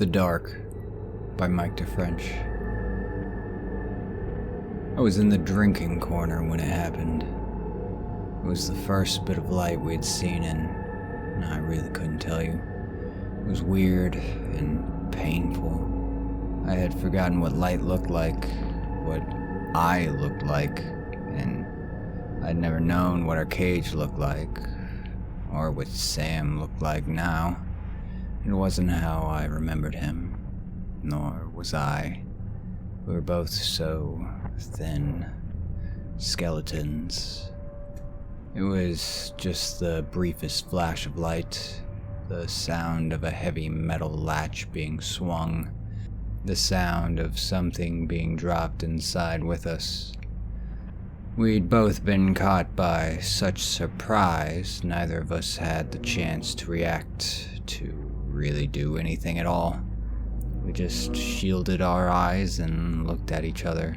The Dark by Mike DeFrench. I was in the drinking corner when it happened. It was the first bit of light we'd seen and I really couldn't tell you. It was weird and painful. I had forgotten what light looked like, what I looked like, and I'd never known what our cage looked like, or what Sam looked like now. It wasn't how I remembered him, nor was I. We were both so thin. Skeletons. It was just the briefest flash of light, the sound of a heavy metal latch being swung, the sound of something being dropped inside with us. We'd both been caught by such surprise, neither of us had the chance to react, to really do anything at all. We just shielded our eyes and looked at each other.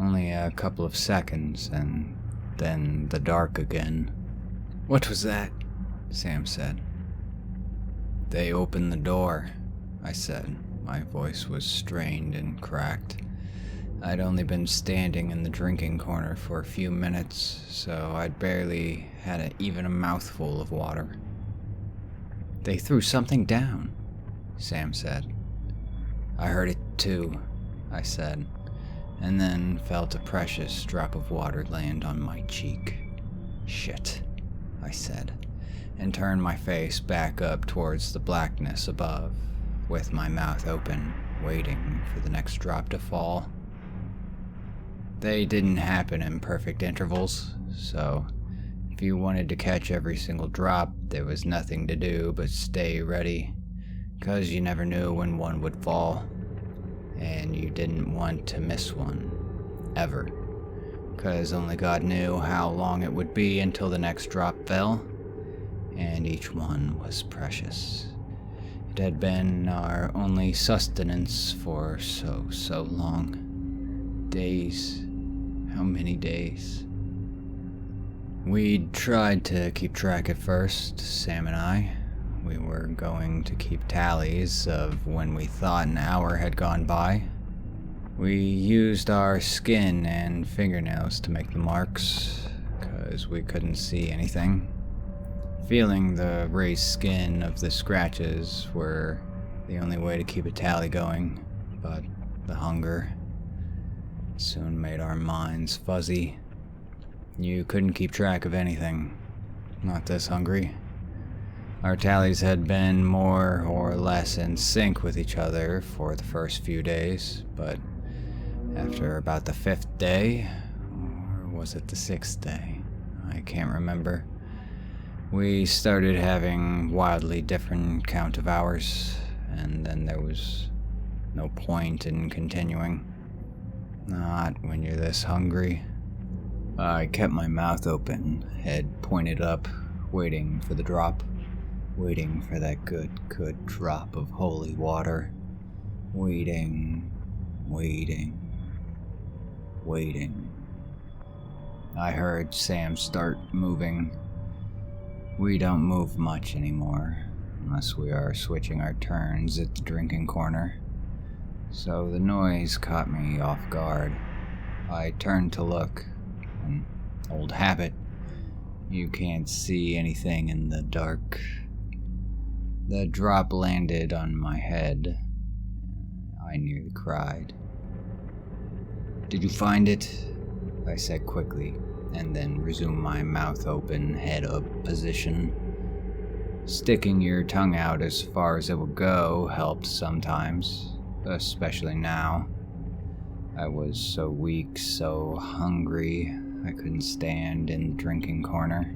Only a couple of seconds, and then the dark again. "What was that?" Sam said. "They opened the door," I said. My voice was strained and cracked. I'd only been standing in the drinking corner for a few minutes, so I'd barely had even a mouthful of water. "They threw something down," Sam said. "I heard it too," I said, and then felt a precious drop of water land on my cheek. "Shit," I said, and turned my face back up towards the blackness above, with my mouth open, waiting for the next drop to fall. They didn't happen in perfect intervals, so if you wanted to catch every single drop, there was nothing to do but stay ready, 'cause you never knew when one would fall, and you didn't want to miss one, ever, 'cause only God knew how long it would be until the next drop fell, and each one was precious. It had been our only sustenance for so long. Days. How many days? We'd tried to keep track at first, Sam and I. We were going to keep tallies of when we thought an hour had gone by. We used our skin and fingernails to make the marks, 'cause we couldn't see anything. Feeling the raised skin of the scratches were the only way to keep a tally going, but the hunger soon made our minds fuzzy. You couldn't keep track of anything, not this hungry. Our tallies had been more or less in sync with each other for the first few days, but after about the 5th day, or was it the 6th day? I can't remember. We started having wildly different count of hours, and then there was no point in continuing. Not when you're this hungry. I kept my mouth open, head pointed up, waiting for the drop. Waiting for that good drop of holy water. Waiting. I heard Sam start moving. We don't move much anymore, unless we are switching our turns at the drinking corner. So the noise caught me off guard. I turned to look. An old habit. You can't see anything in the dark. The drop landed on my head. I nearly cried. "Did you find it?" I said quickly, and then resumed my mouth open, head up position. Sticking your tongue out as far as it would go helped sometimes, especially now. I was so weak, so hungry, I couldn't stand in the drinking corner.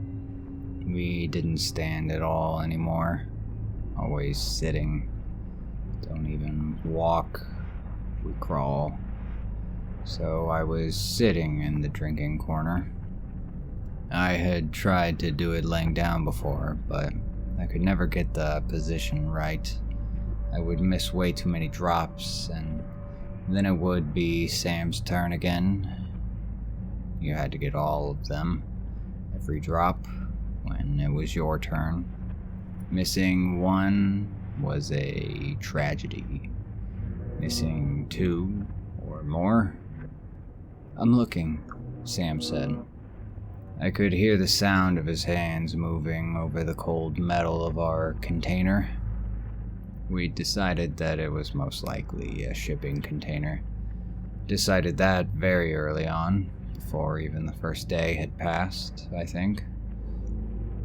We didn't stand at all anymore. Always sitting. Don't even walk. We crawl. So I was sitting in the drinking corner. I had tried to do it laying down before, but I could never get the position right. I would miss way too many drops, and then it would be Sam's turn again. You had to get all of them, every drop, when it was your turn. Missing one was a tragedy. Missing 2 or more? I'm looking, Sam said. I could hear the sound of his hands moving over the cold metal of our container. We decided that it was most likely a shipping container. Decided that very early on, before even the first day had passed, I think.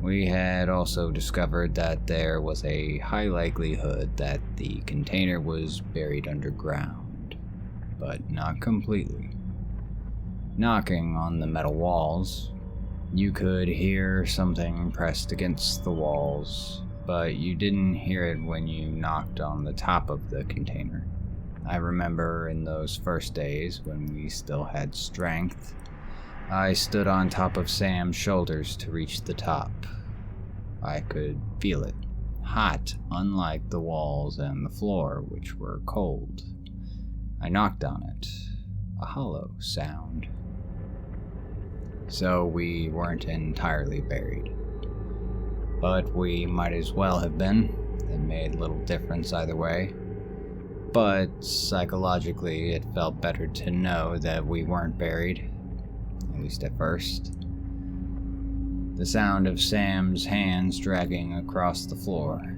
We had also discovered that there was a high likelihood that the container was buried underground, but not completely. Knocking on the metal walls, you could hear something pressed against the walls, but you didn't hear it when you knocked on the top of the container. I remember in those first days when we still had strength, I stood on top of Sam's shoulders to reach the top. I could feel it, hot, unlike the walls and the floor, which were cold. I knocked on it, a hollow sound. So we weren't entirely buried. But we might as well have been. It made little difference either way. But psychologically, it felt better to know that we weren't buried, at least at first. The sound of Sam's hands dragging across the floor.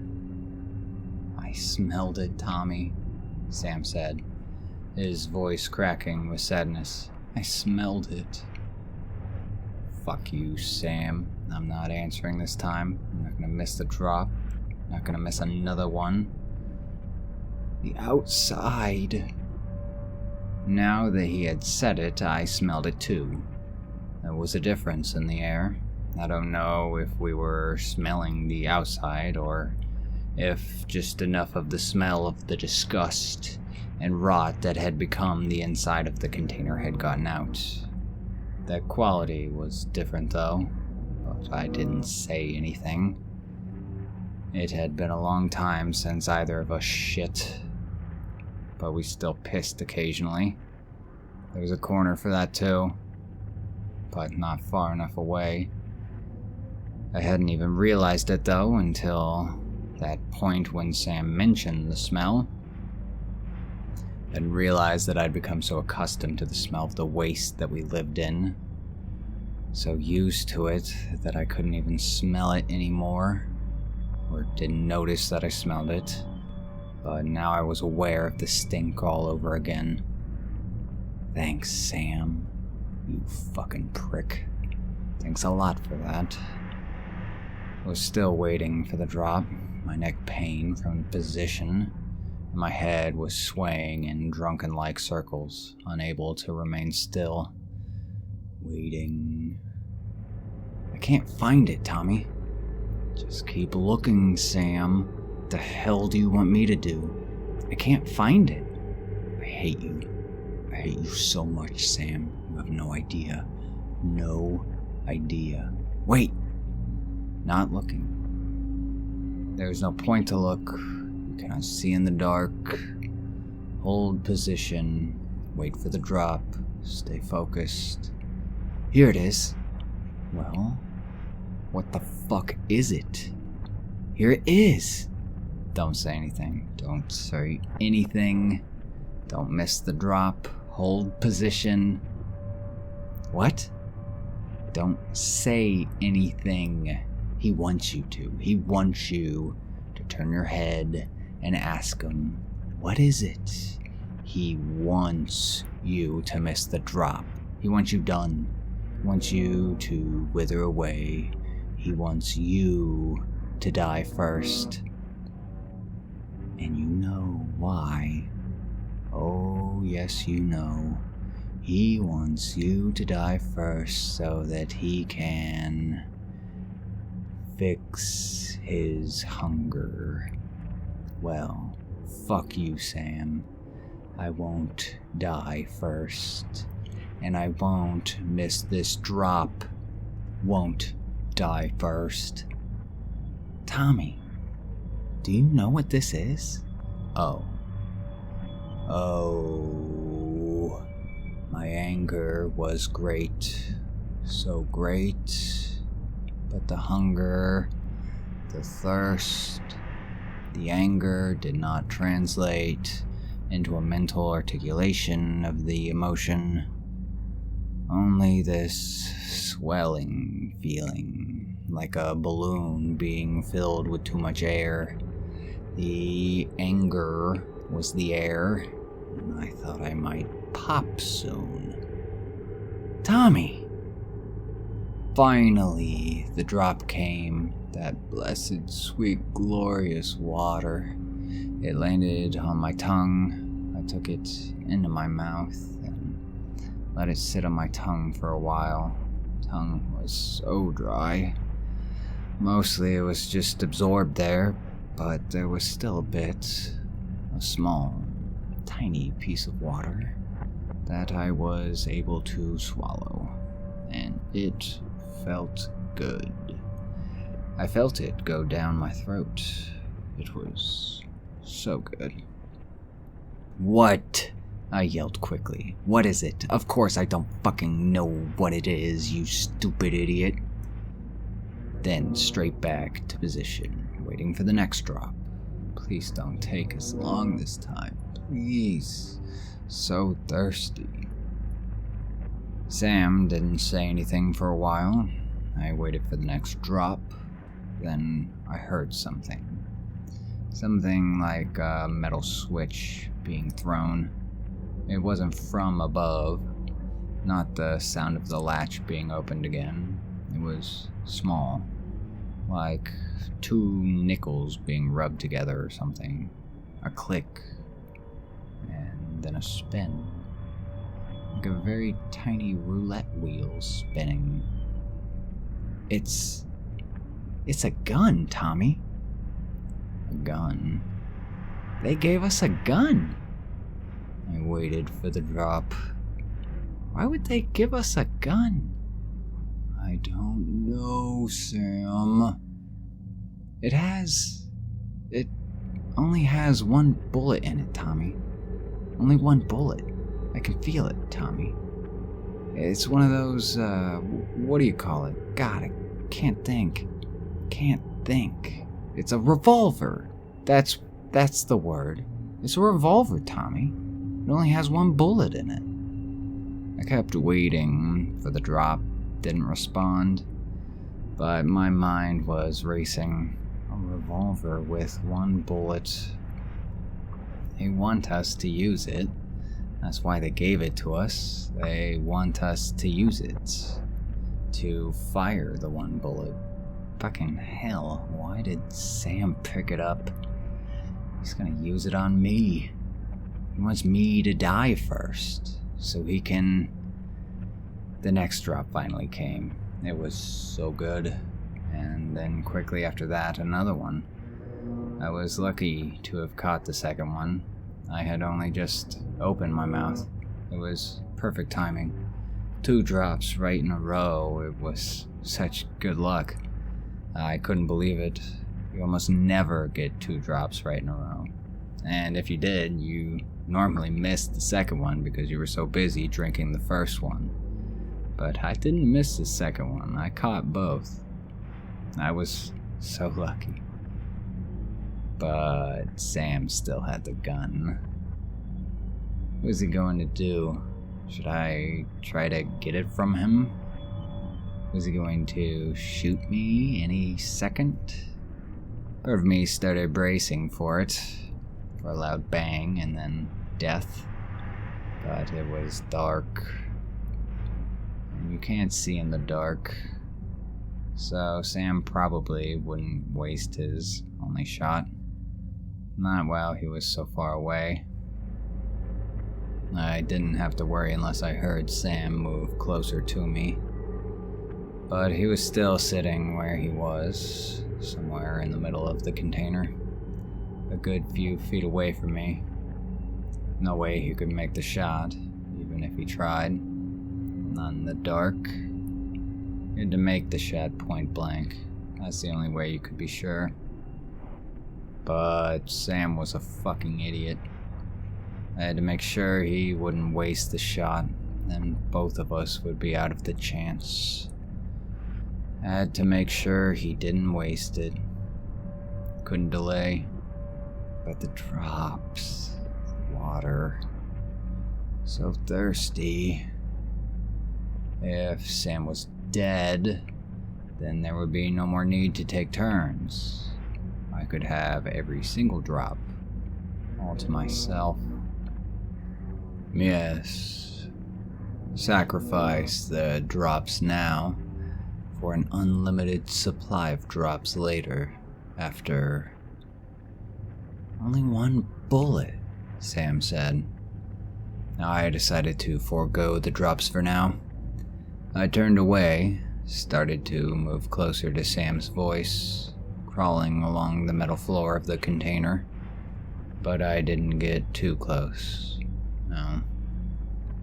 I smelled it, Tommy, Sam said, his voice cracking with sadness. I smelled it. Fuck you, Sam. I'm not answering this time. I'm not gonna miss the drop. Not gonna miss another one. The outside. Now that he had said it, I smelled it too. There was a difference in the air. I don't know if we were smelling the outside or if just enough of the smell of the disgust and rot that had become the inside of the container had gotten out. The quality was different though, but I didn't say anything. It had been a long time since either of us shit, but we still pissed occasionally. There was a corner for that too, but not far enough away. I hadn't even realized it though until that point when Sam mentioned the smell. And realized that I'd become so accustomed to the smell of the waste that we lived in, so used to it that I couldn't even smell it anymore, or didn't notice that I smelled it, but now I was aware of the stink all over again. Thanks, Sam, you fucking prick. Thanks a lot for that. I was still waiting for the drop, my neck pained from the position. My head was swaying in drunken-like circles, unable to remain still. Waiting. I can't find it, Tommy. Just keep looking, Sam. What the hell do you want me to do? I can't find it. I hate you. I hate you so much, Sam. You have no idea. No idea. Wait! Not looking. There's no point to look. Cannot see in the dark. Hold position. Wait for the drop. Stay focused. Here it is. Well, what the fuck is it? Here it is. Don't say anything. Don't say anything. Don't miss the drop. Hold position. What? Don't say anything. He wants you to. He wants you to turn your head and ask him, what is it? He wants you to miss the drop. He wants you done. He wants you to wither away. He wants you to die first. And you know why. Oh, yes, you know. He wants you to die first so that he can fix his hunger. Well, fuck you, Sam. I won't die first. And I won't miss this drop. Won't die first. Tommy, do you know what this is? Oh. My anger was great. So great. But the hunger, the thirst, The anger did not translate into a mental articulation of the emotion. Only this swelling feeling, like a balloon being filled with too much air. The anger was the air, and I thought I might pop soon. Tommy! Finally, the drop came, that blessed, sweet, glorious water. It landed on my tongue. I took it into my mouth and let it sit on my tongue for a while. Tongue was so dry. Mostly it was just absorbed there, but there was still a small, tiny piece of water that I was able to swallow, and it felt good. I felt it go down my throat. It was so good. What? I yelled quickly. What is it? Of course I don't fucking know what it is, you stupid idiot. Then straight back to position, waiting for the next drop. Please don't take as long this time. Please. So thirsty. Sam didn't say anything for a while. I waited for the next drop. Then I heard something. Something like a metal switch being thrown. It wasn't from above. Not the sound of the latch being opened again. It was small. Like 2 nickels being rubbed together or something. A click. And then a spin. Like a very tiny roulette wheel spinning. It's a gun, Tommy. A gun. They gave us a gun. I waited for the drop. Why would they give us a gun? I don't know, Sam. It only has 1 bullet in it, Tommy. Only 1 bullet. I can feel it, Tommy. It's one of those, what do you call it? God, I can't think. It's a revolver. That's the word. It's a revolver, Tommy. It only has 1 bullet in it. I kept waiting for the drop. Didn't respond. But my mind was racing. A revolver with 1 bullet. They want us to use it. That's why they gave it to us. They want us to use it. To fire the 1 bullet. Fucking hell, why did Sam pick it up? He's gonna use it on me. He wants me to die first, so he can... The next drop finally came. It was so good. And then quickly after that, another one. I was lucky to have caught the second one. I had only just opened my mouth. It was perfect timing. 2 drops right in a row. It was such good luck. I couldn't believe it. You almost never get 2 drops right in a row. And if you did, you normally missed the second one because you were so busy drinking the first one. But I didn't miss the second one. I caught both. I was so lucky. But Sam still had the gun. What was he going to do? Should I try to get it from him? Was he going to shoot me any second? Part of me started bracing for it, for a loud bang and then death. But it was dark. And you can't see in the dark. So Sam probably wouldn't waste his only shot. Not while he was so far away. I didn't have to worry unless I heard Sam move closer to me. But he was still sitting where he was, somewhere in the middle of the container. A good few feet away from me. No way he could make the shot, even if he tried. Not in the dark. He had to make the shot point blank. That's the only way you could be sure. But Sam was a fucking idiot. I had to make sure he wouldn't waste the shot, then both of us would be out of the chance. I had to make sure he didn't waste it. Couldn't delay. But the drops, the water, so thirsty. If Sam was dead, then there would be no more need to take turns. I could have every single drop, all to myself. Yes, sacrifice the drops now for an unlimited supply of drops later, after only one bullet, Sam said. I decided to forego the drops for now. I turned away, started to move closer to Sam's voice, crawling along the metal floor of the container, but I didn't get too close, no.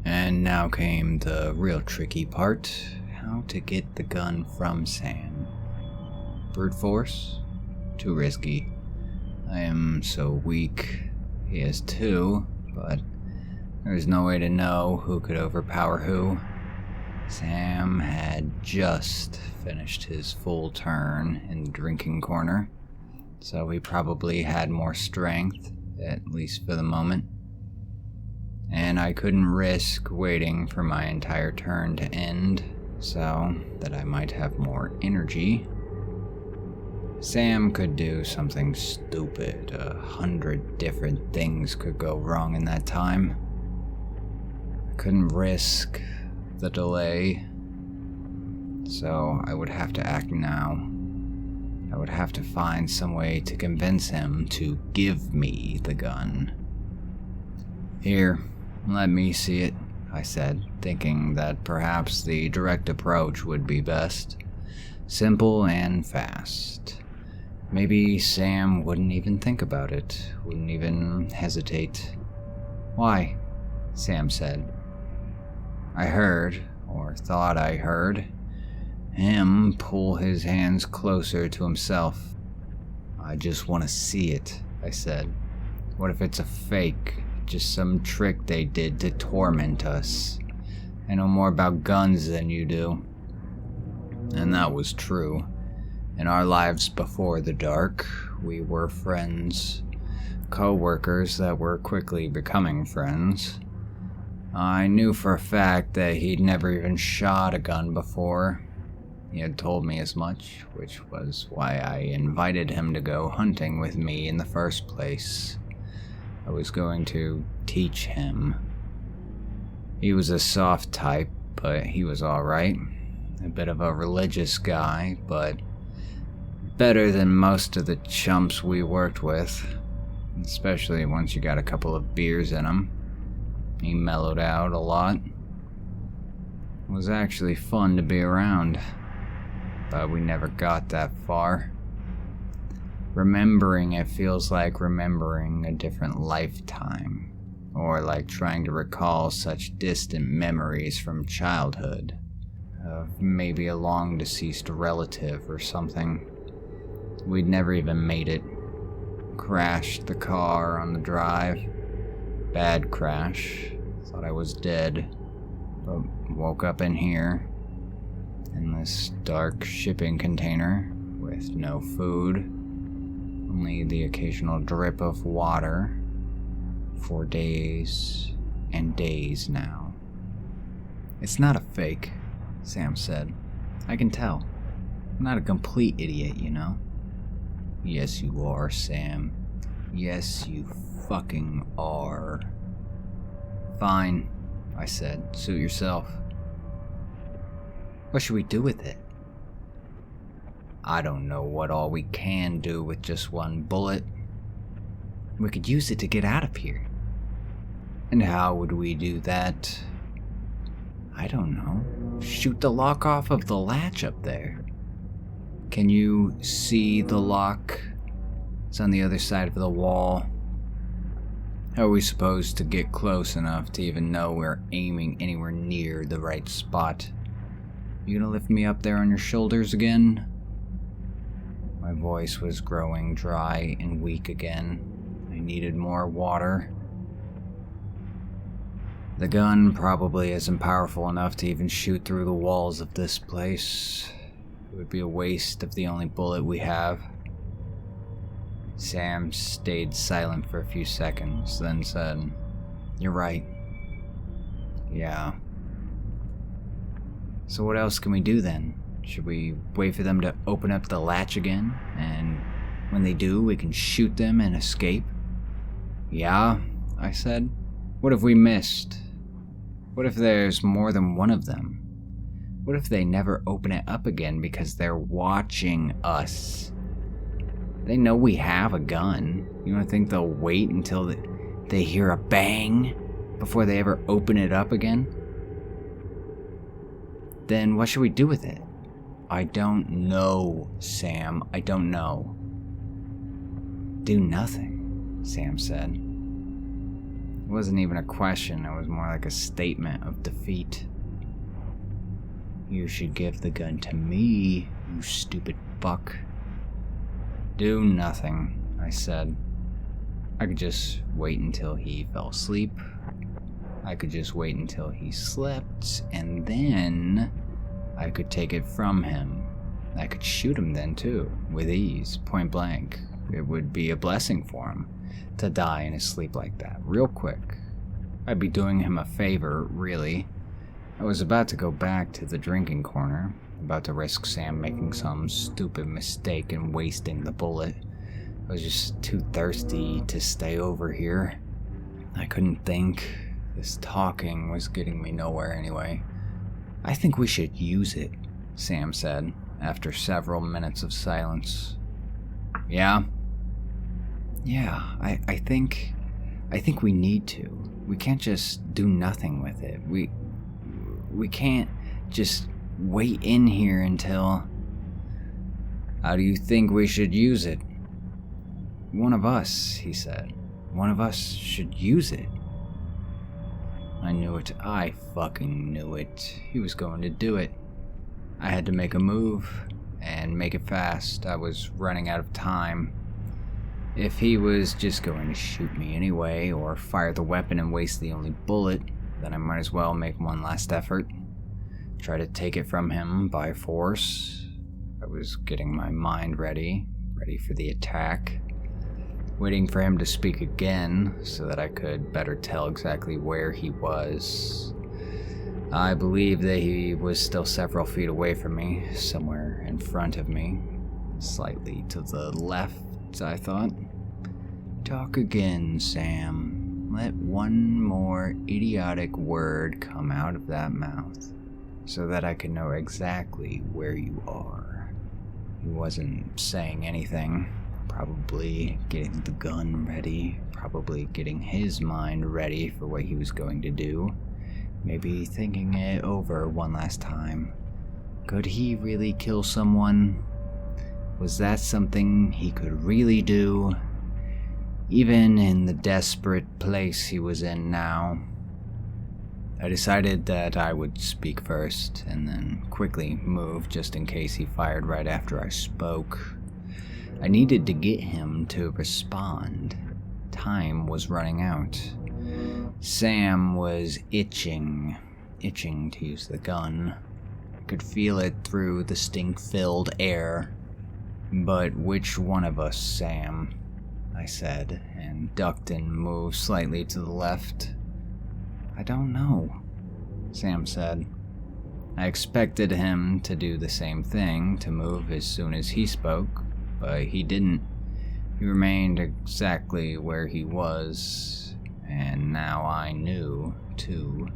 And now came the real tricky part, how to get the gun from Sam. Brute force? Too risky. I am so weak. He is too, but there's no way to know who could overpower who. Sam had just finished his full turn in the drinking corner, so he probably had more strength, at least for the moment. And I couldn't risk waiting for my entire turn to end, so that I might have more energy. Sam could do something stupid. 100 different things could go wrong in that time. I couldn't risk the delay, so I would have to act now. I would have to find some way to convince him to give me the gun. Here, let me see it, I said, thinking that perhaps the direct approach would be best. Simple and fast. Maybe Sam wouldn't even think about it, wouldn't even hesitate. Why? Sam said. I heard, or thought I heard, him pull his hands closer to himself. I just want to see it, I said. What if it's a fake? Just some trick they did to torment us. I know more about guns than you do. And that was true. In our lives before the dark, we were friends. Co-workers that were quickly becoming friends. I knew for a fact that he'd never even shot a gun before. He had told me as much, which was why I invited him to go hunting with me in the first place. I was going to teach him. He was a soft type, but he was alright. A bit of a religious guy, but better than most of the chumps we worked with, especially once you got a couple of beers in him. He mellowed out a lot. It was actually fun to be around, but we never got that far. Remembering it feels like remembering a different lifetime, or like trying to recall such distant memories from childhood, of maybe a long-deceased relative or something. We'd never even made it. Crashed the car on the drive. Bad crash. Thought I was dead, but woke up in here, in this dark shipping container, with no food, only the occasional drip of water, for days and days now. It's not a fake, Sam said. I can tell. I'm not a complete idiot, you know? Yes, you are, Sam. Yes, you fucking are. Fine, I said. Suit yourself. What should we do with it? I don't know what all we can do with just one bullet. We could use it to get out of here. And how would we do that? I don't know. Shoot the lock off of the latch up there. Can you see the lock? It's on the other side of the wall. How are we supposed to get close enough to even know we're aiming anywhere near the right spot? You gonna lift me up there on your shoulders again? My voice was growing dry and weak again. I needed more water. The gun probably isn't powerful enough to even shoot through the walls of this place. It would be a waste of the only bullet we have. Sam stayed silent for a few seconds, then said, "You're right. Yeah. So what else can we do then? Should we wait for them to open up the latch again, and when they do, we can shoot them and escape?" "Yeah," I said. "What have we missed? What if there's more than one of them? What if they never open it up again because they're watching us? They know we have a gun. You don't think they'll wait until they hear a bang before they ever open it up again? Then what should we do with it?" "I don't know, Sam. I don't know." "Do nothing," Sam said. It wasn't even a question, it was more like a statement of defeat. "You should give the gun to me, you stupid fuck." "Do nothing," I said. I could just wait until he fell asleep. I could just wait until he slept, and then I could take it from him. I could shoot him then too, with ease, point blank. It would be a blessing for him to die in his sleep like that, real quick. I'd be doing him a favor, really. I was about to go back to the drinking corner, about to risk Sam making some stupid mistake and wasting the bullet. I was just too thirsty to stay over here. I couldn't think. This talking was getting me nowhere anyway. "I think we should use it," Sam said, after several minutes of silence. "Yeah?" "Yeah, I think we need to. We can't just do nothing with it. We can't just wait in here until..." "How do you think we should use it?" "One of us," he said. "One of us should use it." I knew it. I fucking knew it. He was going to do it. I had to make a move, and make it fast. I was running out of time. If he was just going to shoot me anyway, or fire the weapon and waste the only bullet, then I might as well make one last effort. Try to take it from him by force. I was getting my mind ready for the attack. Waiting for him to speak again, so that I could better tell exactly where he was. I believe that he was still several feet away from me, somewhere in front of me. Slightly to the left, I thought. "Talk again, Sam. Let one more idiotic word come out of that mouth, so that I can know exactly where you are." He wasn't saying anything. Probably getting the gun ready, probably getting his mind ready for what he was going to do. Maybe thinking it over one last time. Could he really kill someone? Was that something he could really do? Even in the desperate place he was in now. I decided that I would speak first, and then quickly move just in case he fired right after I spoke. I needed to get him to respond. Time was running out. Sam was itching to use the gun. I could feel it through the stink-filled air. "But which one of us, Sam?" I said, and ducked and moved slightly to the left. "I don't know," Sam said. I expected him to do the same thing, to move as soon as he spoke, but he didn't. He remained exactly where he was, and now I knew, too.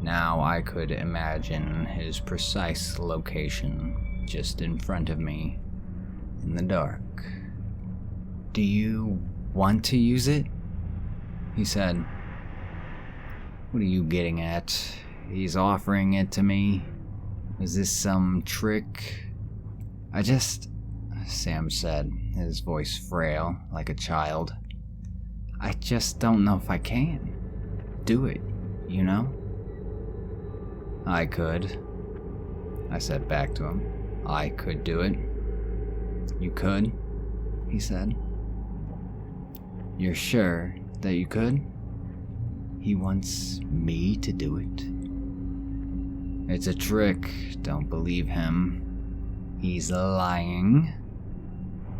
Now I could imagine his precise location, just in front of me, in the dark. "Do you want to use it?" he said. "What are you getting at? He's offering it to me? Is this some trick?" Sam said, his voice frail, like a child. "I just don't know if I can do it, you know?" "I could," I said back to him. "I could do it." "You could?" he said. "You're sure that you could?" He wants me to do it. It's a trick. Don't believe him. He's lying.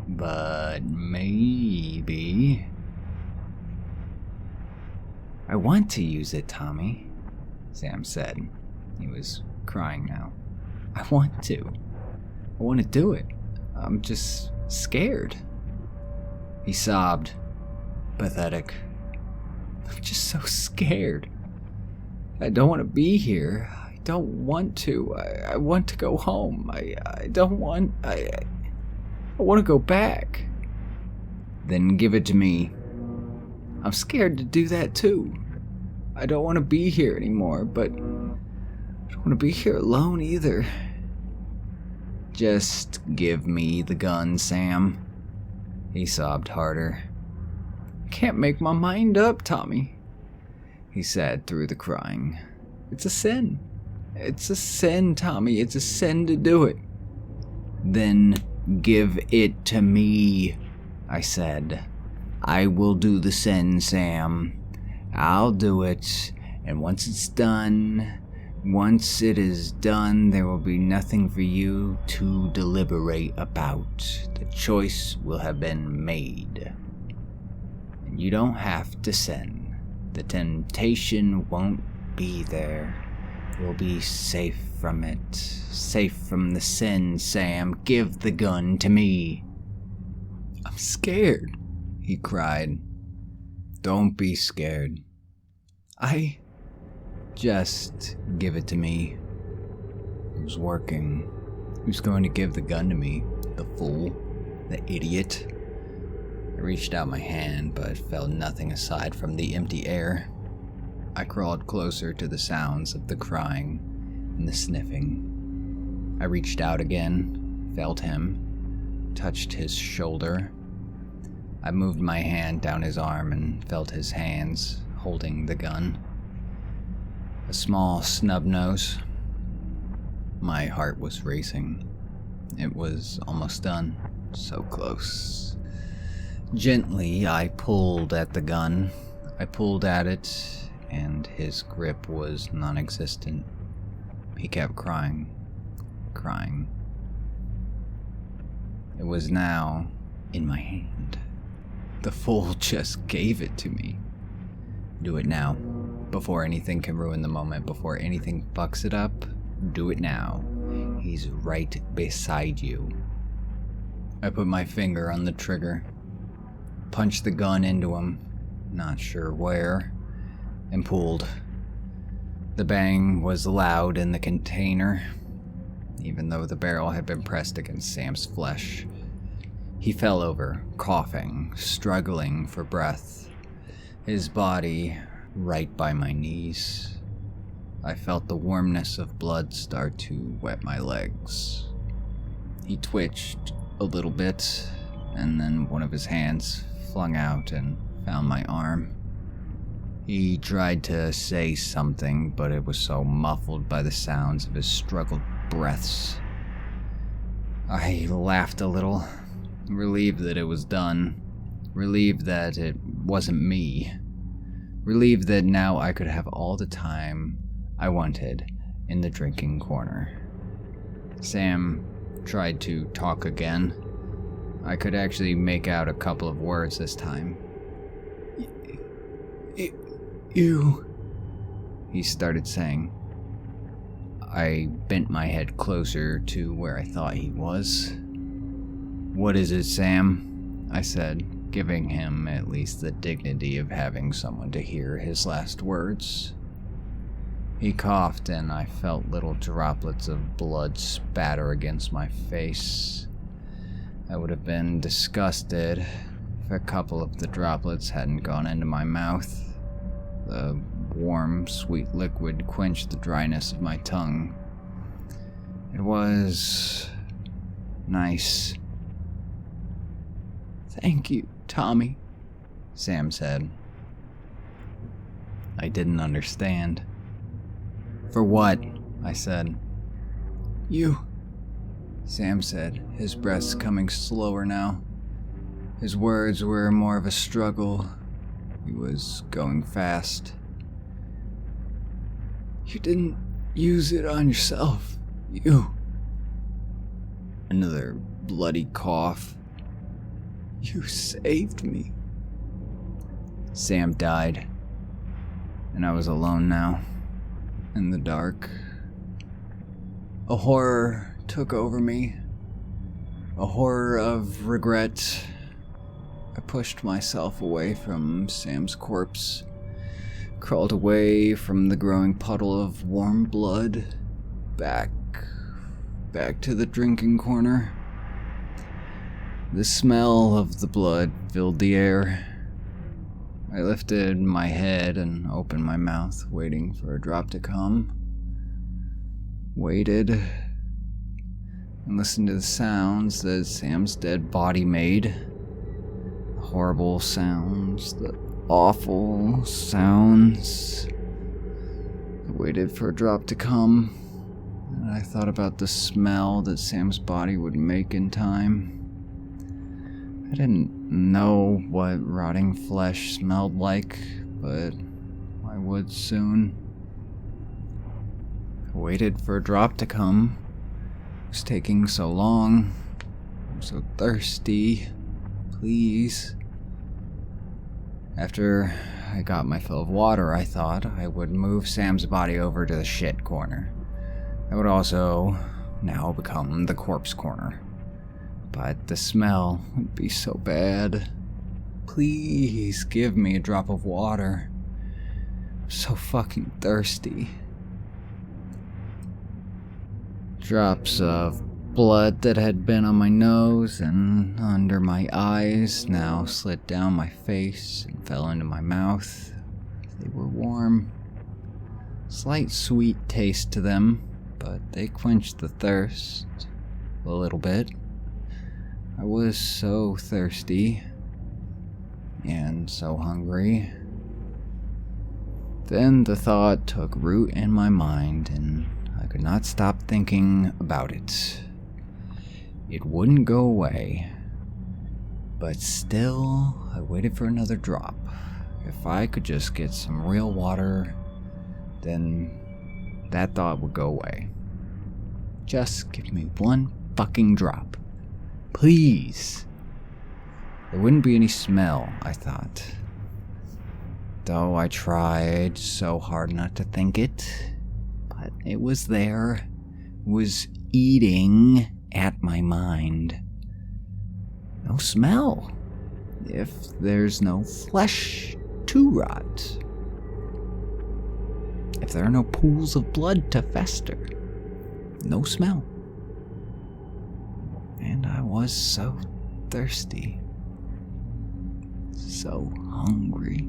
But maybe I want to use it, Tommy, Sam said. He was crying now. I want to. I want to do it. I'm just scared. He sobbed. Pathetic. I'm just so scared. I don't want to be here. I don't want to. I want to go home. I don't want... I want to go back. Then give it to me. I'm scared to do that too. I don't want to be here anymore, but I don't want to be here alone either. Just give me the gun, Sam. He sobbed harder. I can't make my mind up, Tommy, he said through the crying. It's a sin. It's a sin, Tommy. It's a sin to do it. Then give it to me, I said. I will do the sin, Sam. I'll do it, and once it is done, there will be nothing for you to deliberate about. The choice will have been made. And you don't have to sin. The temptation won't be there. You'll be safe from it. Safe from the sin, Sam. Give the gun to me. I'm scared, he cried. Don't be scared. Just give it to me. It was working. Who's going to give the gun to me? The fool? The idiot? I reached out my hand, but felt nothing aside from the empty air. I crawled closer to the sounds of the crying and the sniffing. I reached out again, felt him, touched his shoulder. I moved my hand down his arm and felt his hands holding the gun. A small snub nose. My heart was racing. It was almost done. So close. Gently, I pulled at the gun. I pulled at it, and his grip was non-existent. He kept crying. It was now in my hand. The fool just gave it to me. Do it now, before anything can ruin the moment, before anything fucks it up. Do it now. He's right beside you. I put my finger on the trigger, punched the gun into him, not sure where, and pulled. The bang was loud in the container, even though the barrel had been pressed against Sam's flesh. He fell over, coughing, struggling for breath, his body right by my knees. I felt the warmness of blood start to wet my legs. He twitched a little bit, and then one of his hands flung out and found my arm. He tried to say something, but it was so muffled by the sounds of his struggled breaths. I laughed a little, relieved that it was done, relieved that it wasn't me, relieved that now I could have all the time I wanted in the drinking corner. Sam tried to talk again. I could actually make out a couple of words this time. You, he started saying. I bent my head closer to where I thought he was. What is it, Sam? I said, giving him at least the dignity of having someone to hear his last words. He coughed, and I felt little droplets of blood spatter against my face. I would have been disgusted if a couple of the droplets hadn't gone into my mouth. The warm, sweet liquid quenched the dryness of my tongue. It was nice. Thank you, Tommy, Sam said. I didn't understand. For what? I said. You, Sam said, his breath coming slower now. His words were more of a struggle. He was going fast. You didn't use it on yourself. You. Another bloody cough. You saved me. Sam died. and I was alone now, in the dark. A horror took over me, a horror of regret. I pushed myself away from Sam's corpse, crawled away from the growing puddle of warm blood, back to the drinking corner. The smell of the blood filled the air. I lifted my head and opened my mouth, waiting for a drop to come. Waited and listened to the sounds that Sam's dead body made. The horrible sounds, the awful sounds. I waited for a drop to come, and I thought about the smell that Sam's body would make in time. I didn't know what rotting flesh smelled like, but I would soon. I waited for a drop to come. It was taking so long. I'm so thirsty. Please. After I got my fill of water, I thought I would move Sam's body over to the shit corner. That would also now become the corpse corner. But the smell would be so bad. Please give me a drop of water. I'm so fucking thirsty. Drops of blood that had been on my nose and under my eyes now slid down my face and fell into my mouth. They were warm. Slight sweet taste to them, but they quenched the thirst a little bit. I was so thirsty and so hungry. Then the thought took root in my mind, and I could not stop thinking about it. It wouldn't go away, but still, I waited for another drop. If I could just get some real water, then that thought would go away. Just give me one fucking drop. Please. There wouldn't be any smell, I thought. Though I tried so hard not to think it, but it was there. It was eating at my mind. No smell. If there's no flesh to rot. If there are no pools of blood to fester. No smell. And I was so thirsty. So hungry.